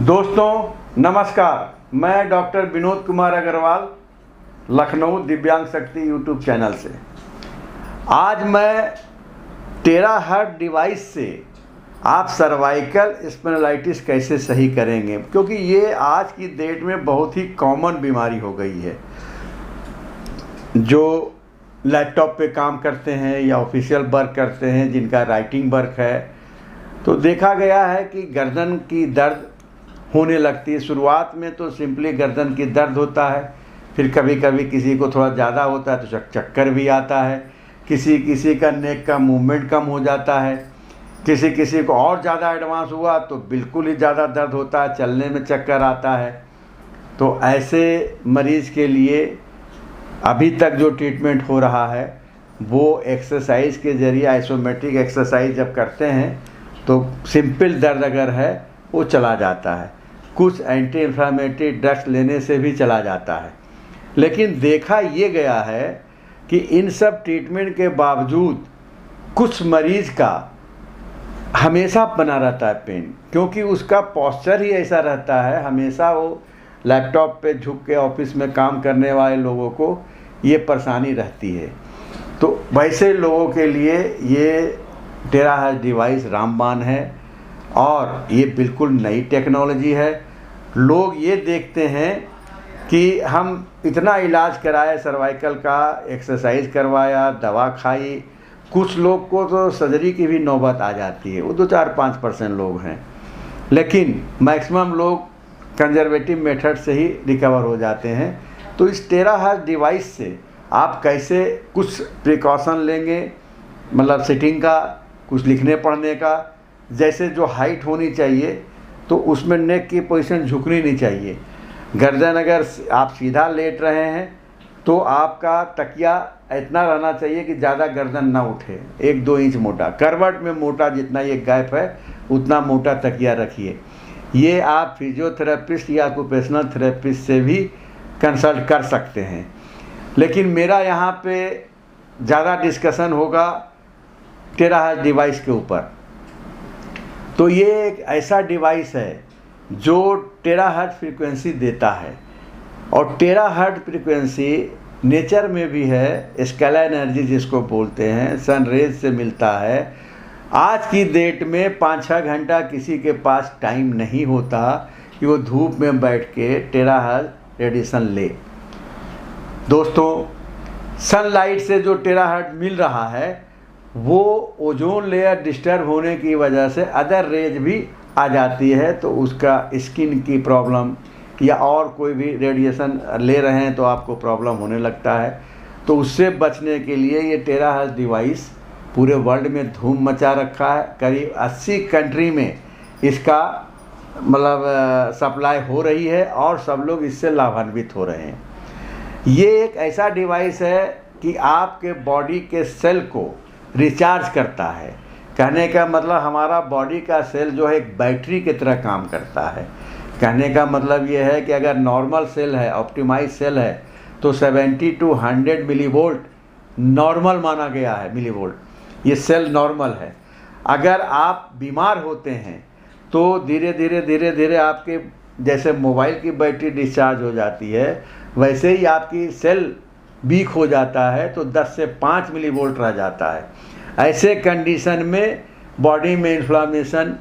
दोस्तों नमस्कार, मैं डॉक्टर विनोद कुमार अग्रवाल लखनऊ दिव्यांग शक्ति यूट्यूब चैनल से। आज मैं टेराहर्ट्ज डिवाइस से आप सर्वाइकल स्पॉन्डिलाइटिस कैसे सही करेंगे, क्योंकि ये आज की डेट में बहुत ही कॉमन बीमारी हो गई है। जो लैपटॉप पे काम करते हैं या ऑफिशियल वर्क करते हैं, जिनका राइटिंग वर्क है, तो देखा गया है कि गर्दन की दर्द होने लगती है। शुरुआत में तो सिंपली गर्दन की दर्द होता है, फिर कभी कभी किसी को थोड़ा ज़्यादा होता है तो चक्कर भी आता है, किसी का नेक का मूवमेंट कम हो जाता है, किसी को और ज़्यादा एडवांस हुआ तो बिल्कुल ही ज़्यादा दर्द होता है, चलने में चक्कर आता है। तो ऐसे मरीज़ के लिए अभी तक जो ट्रीटमेंट हो रहा है वो एक्सरसाइज के ज़रिए, आइसोमेट्रिक एक्सरसाइज जब करते हैं तो सिंपल दर्द अगर है वो चला जाता है। कुछ एंटी इन्फ्लामेटरी ड्रग्स लेने से भी चला जाता है। लेकिन देखा ये गया है कि इन सब ट्रीटमेंट के बावजूद कुछ मरीज़ का हमेशा बना रहता है पेन, क्योंकि उसका पोस्चर ही ऐसा रहता है। हमेशा वो लैपटॉप पे झुक के ऑफिस में काम करने वाले लोगों को ये परेशानी रहती है। तो वैसे लोगों के लिए ये टेराहर्ट्ज डिवाइस रामबाण है और ये बिल्कुल नई टेक्नोलॉजी है। लोग ये देखते हैं कि हम इतना इलाज कराए, सर्वाइकल का एक्सरसाइज करवाया, दवा खाई, कुछ लोग को तो सर्जरी की भी नौबत आ जाती है। वो 2-4-5% लोग हैं, लेकिन मैक्सिमम लोग कंजर्वेटिव मेथड से ही रिकवर हो जाते हैं। तो इस टेराहर्ट्ज डिवाइस से आप कैसे कुछ प्रिकॉशन लेंगे, मतलब सिटिंग का, कुछ लिखने पढ़ने का, जैसे जो हाइट होनी चाहिए तो उसमें नेक की पोजीशन झुकनी नहीं चाहिए। गर्दन अगर आप सीधा लेट रहे हैं तो आपका तकिया इतना रहना चाहिए कि ज़्यादा गर्दन ना उठे, 1-2 इंच मोटा। करवट में मोटा जितना ये गैप है उतना मोटा तकिया रखिए। ये आप फिजियोथेरेपिस्ट या ऑक्यूपेशनल थेरेपिस्ट से भी कंसल्ट कर सकते हैं। लेकिन मेरा यहाँ पे ज़्यादा डिस्कशन होगा टेराहर्ट्ज डिवाइस के ऊपर। तो ये एक ऐसा डिवाइस है जो टेराहर्ट्ज फ्रीक्वेंसी देता है, और टेराहर्ट्ज फ्रीक्वेंसी नेचर में भी है, स्केलर एनर्जी जिसको बोलते हैं, सन रेज से मिलता है। आज की डेट में 5-6 घंटा किसी के पास टाइम नहीं होता कि वो धूप में बैठ के टेराहर्ट्ज रेडिएशन ले। दोस्तों, सनलाइट से जो टेराहर्ट्ज मिल रहा है वो ओजोन लेयर डिस्टर्ब होने की वजह से अदर रेज भी आ जाती है, तो उसका स्किन की प्रॉब्लम या और कोई भी रेडिएशन ले रहे हैं तो आपको प्रॉब्लम होने लगता है। तो उससे बचने के लिए ये टेराहर्ट्ज डिवाइस पूरे वर्ल्ड में धूम मचा रखा है। करीब 80 कंट्री में इसका मतलब सप्लाई हो रही है और सब लोग इससे लाभान्वित हो रहे हैं। ये एक ऐसा डिवाइस है कि आपके बॉडी के सेल को रिचार्ज करता है। कहने का मतलब हमारा बॉडी का सेल जो है एक बैटरी की तरह काम करता है। कहने का मतलब ये है कि अगर नॉर्मल सेल है, ऑप्टिमाइज सेल है, तो 70 to 100 मिलीवोल्ट नॉर्मल माना गया है। मिलीवोल्ट ये सेल नॉर्मल है। अगर आप बीमार होते हैं तो धीरे धीरे आपके जैसे मोबाइल की बैटरी डिस्चार्ज हो जाती है, वैसे ही आपकी सेल वीक हो जाता है तो 10 से 5 मिलीवोल्ट रह जाता है। ऐसे कंडीशन में बॉडी में इन्फ्लामेशन,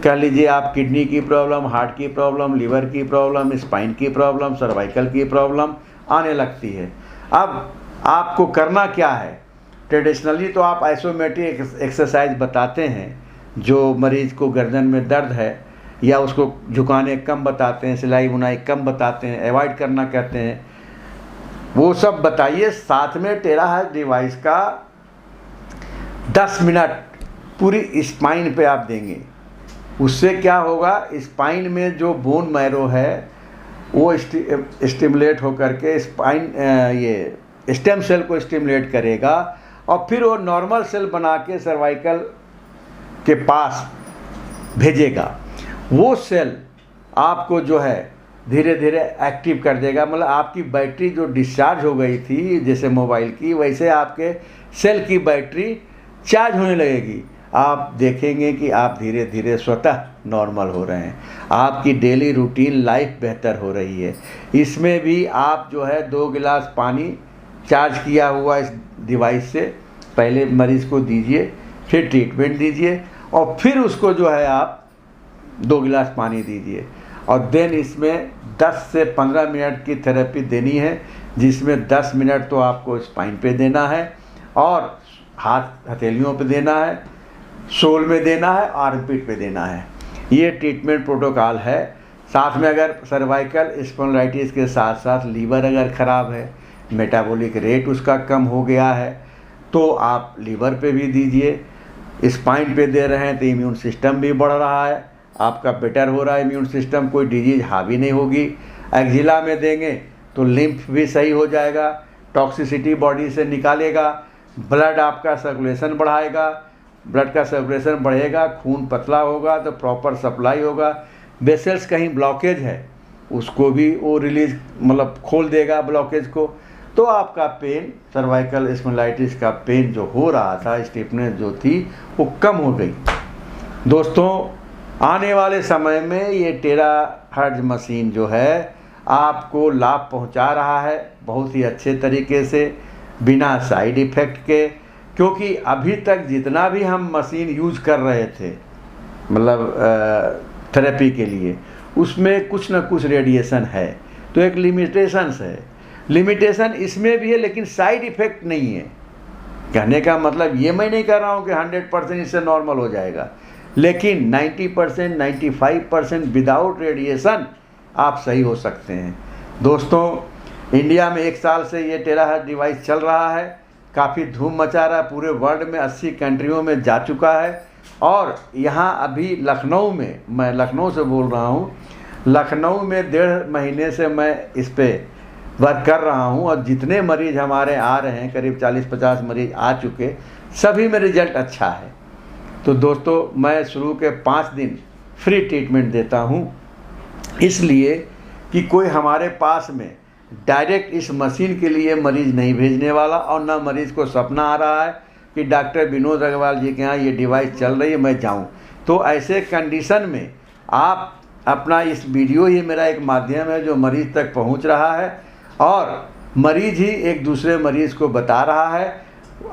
कह लीजिए आप किडनी की प्रॉब्लम, हार्ट की प्रॉब्लम, लीवर की प्रॉब्लम, स्पाइन की प्रॉब्लम, सर्वाइकल की प्रॉब्लम आने लगती है। अब आपको करना क्या है? ट्रेडिशनली तो आप आइसोमेट्रिक एक्सरसाइज बताते हैं, जो मरीज़ को गर्दन में दर्द है या उसको झुकाने कम बताते हैं, सिलाई बुनाई कम बताते हैं, अवॉइड करना कहते हैं, वो सब बताइए। साथ में टेराहर्ट्ज डिवाइस का 10 मिनट पूरी स्पाइन पे आप देंगे। उससे क्या होगा, स्पाइन में जो बोन मैरो है वो स्टिमुलेट होकर के स्पाइन ये स्टेम सेल को स्टिमुलेट करेगा और फिर वो नॉर्मल सेल बना के सर्वाइकल के पास भेजेगा। वो सेल आपको जो है धीरे धीरे एक्टिव कर देगा। मतलब आपकी बैटरी जो डिस्चार्ज हो गई थी जैसे मोबाइल की, वैसे आपके सेल की बैटरी चार्ज होने लगेगी। आप देखेंगे कि आप धीरे धीरे स्वतः नॉर्मल हो रहे हैं, आपकी डेली रूटीन लाइफ बेहतर हो रही है। इसमें भी आप जो है 2 गिलास पानी चार्ज किया हुआ इस डिवाइस से पहले मरीज़ को दीजिए, फिर ट्रीटमेंट दीजिए और फिर उसको जो है आप 2 गिलास पानी दीजिए और देन इसमें 10 से 15 मिनट की थेरेपी देनी है, जिसमें 10 मिनट तो आपको स्पाइन पे देना है और हाथ हथेलियों पे देना है, सोल में देना है, आर्मपिट पे देना है। ये ट्रीटमेंट प्रोटोकॉल है। साथ में अगर सर्वाइकल स्पॉन्डिलाइटिस के साथ साथ लीवर अगर ख़राब है, मेटाबॉलिक रेट उसका कम हो गया है, तो आप लीवर पे भी दीजिए। स्पाइन पे दे रहे हैं तो इम्यून सिस्टम भी बढ़ रहा है, आपका बेटर हो रहा है इम्यून सिस्टम, कोई डिजीज हावी नहीं होगी। एक्जिला में देंगे तो लिम्फ भी सही हो जाएगा, टॉक्सिसिटी बॉडी से निकालेगा, ब्लड आपका सर्कुलेशन बढ़ाएगा, ब्लड का सर्कुलेशन बढ़ेगा, खून पतला होगा तो प्रॉपर सप्लाई होगा। वेसल्स कहीं ब्लॉकेज है उसको भी वो रिलीज मतलब खोल देगा ब्लॉकेज को, तो आपका पेन, सर्वाइकल स्पॉन्डिलाइटिस का पेन जो हो रहा था, स्टिफनेस जो थी वो कम हो गई। दोस्तों, आने वाले समय में ये टेराहर्ट्ज मशीन जो है आपको लाभ पहुंचा रहा है बहुत ही अच्छे तरीके से, बिना साइड इफ़ेक्ट के, क्योंकि अभी तक जितना भी हम मशीन यूज कर रहे थे मतलब थेरेपी के लिए, उसमें कुछ ना कुछ रेडिएशन है, तो एक लिमिटेशंस है। लिमिटेशन इसमें भी है लेकिन साइड इफ़ेक्ट नहीं है। कहने का मतलब ये मैं नहीं कह रहा हूँ कि 100% इससे नॉर्मल हो जाएगा, लेकिन 90%, 95% विदाउट रेडिएशन आप सही हो सकते हैं। दोस्तों, इंडिया में 1 साल से ये टेराहर्ट्ज डिवाइस चल रहा है, काफ़ी धूम मचा रहा है, पूरे वर्ल्ड में 80 कंट्रियों में जा चुका है। और यहाँ अभी लखनऊ में, मैं लखनऊ से बोल रहा हूँ, लखनऊ में 1.5 महीने से मैं इस पर वर्क कर रहा हूँ और जितने मरीज़ हमारे आ रहे हैं, करीब 40-50 मरीज़ आ चुके, सभी में रिजल्ट अच्छा है। तो दोस्तों, मैं शुरू के 5 दिन फ्री ट्रीटमेंट देता हूँ, इसलिए कि कोई हमारे पास में डायरेक्ट इस मशीन के लिए मरीज़ नहीं भेजने वाला, और ना मरीज़ को सपना आ रहा है कि डॉक्टर विनोद अग्रवाल जी के यहाँ ये डिवाइस चल रही है, मैं जाऊँ। तो ऐसे कंडीशन में आप अपना इस वीडियो ही मेरा एक माध्यम है जो मरीज़ तक पहुँच रहा है और मरीज़ ही एक दूसरे मरीज़ को बता रहा है।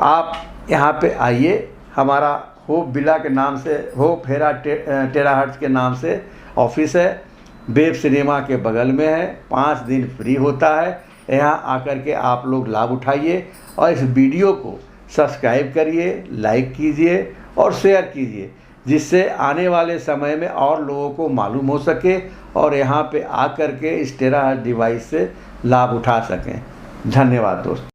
आप यहाँ पे आइए, हमारा होप विला के नाम से, होप हेरा टेराहर्ट्ज के नाम से ऑफिस है, वेब सिनेमा के बगल में है। 5 दिन फ्री होता है। यहाँ आकर के आप लोग लाभ उठाइए और इस वीडियो को सब्सक्राइब करिए, लाइक कीजिए और शेयर कीजिए, जिससे आने वाले समय में और लोगों को मालूम हो सके और यहाँ पे आकर के इस टेराहर्ट्ज डिवाइस से लाभ उठा सकें। धन्यवाद दोस्तों।